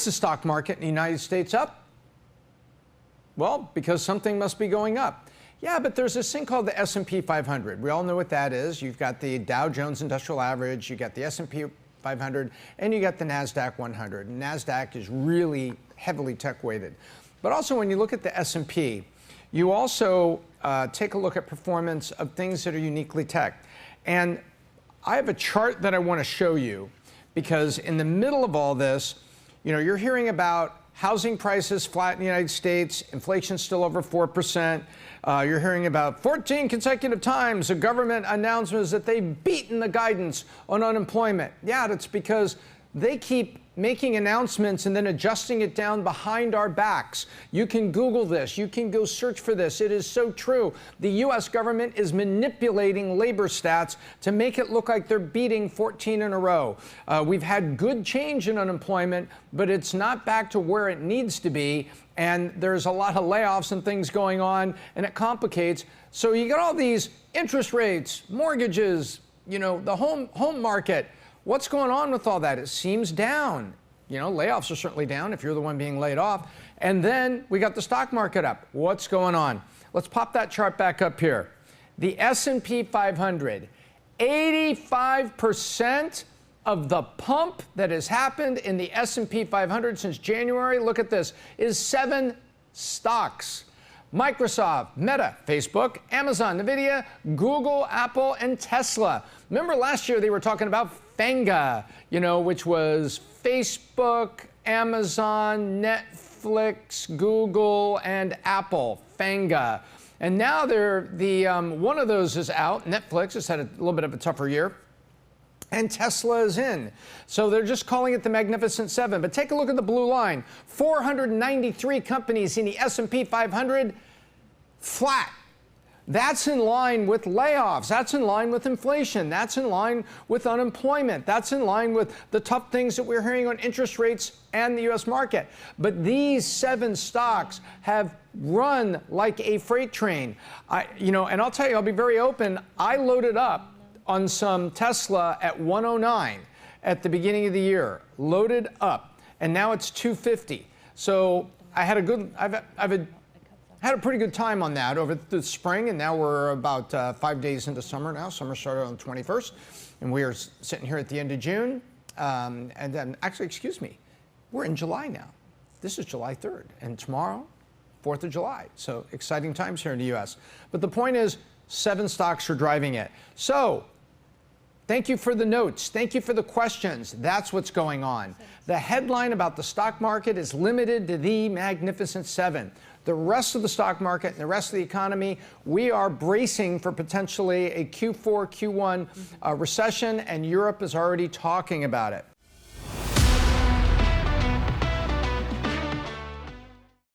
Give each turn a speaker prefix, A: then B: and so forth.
A: is the stock market in the United States up? Well, because something must be going up. Yeah, but there's this thing called the S&P 500. We all know what that is. You've got the Dow Jones Industrial Average, you got the S&P 500, and you got the NASDAQ 100. And NASDAQ is really heavily tech-weighted. But also, when you look at the S&P, you also take a look at performance of things that are uniquely tech. And I have a chart that I want to show you, because in the middle of all this, you're hearing about housing prices flat in the United States, inflation still over 4%. You're hearing about 14 consecutive times the government announcements that they've beaten the guidance on unemployment. Yeah, that's because they keep making announcements and then adjusting it down behind our backs. You can Google this. You can go search for this. It is so true. The U.S. government is manipulating labor stats to make it look like they're beating 14 in a row. We've had good change in unemployment, but it's not back to where it needs to be. And there's a lot of layoffs and things going on, and it complicates. So you got all these interest rates, mortgages, the home market. What's going on with all that? It seems down. Layoffs are certainly down if you're the one being laid off. And then we got the stock market up. What's going on? Let's pop that chart back up here. The S&P 500, 85% of the pump that has happened in the S&P 500 since January, look at this, is 7 stocks. Microsoft, Meta, Facebook, Amazon, Nvidia, Google, Apple, and Tesla. Remember last year they were talking about FANGA, which was Facebook, Amazon, Netflix, Google, and Apple, FANGA. And now one of those is out. Netflix has had a little bit of a tougher year. And Tesla is in. So they're just calling it the Magnificent Seven. But take a look at the blue line. 493 companies in the S&P 500, flat. That's in line with layoffs. That's in line with inflation. That's in line with unemployment. That's in line with the tough things that we're hearing on interest rates and the U.S. market. But these 7 stocks have run like a freight train. And I'll tell you, I'll be very open. I loaded up on some Tesla at 109 at the beginning of the year, loaded up, and now it's 250. So I've had a pretty good time on that over the spring, and now we're about 5 days into summer now. Summer started on the 21st, and we are sitting here at the end of June. And then, actually, excuse me, we're in July now. This is July 3rd, and tomorrow, 4th of July. So exciting times here in the U.S. But the point is, 7 stocks are driving it. So thank you for the notes. Thank you for the questions. That's what's going on. The headline about the stock market is limited to the Magnificent Seven. The rest of the stock market and the rest of the economy, we are bracing for potentially a Q4, Q1 recession, and Europe is already talking about it.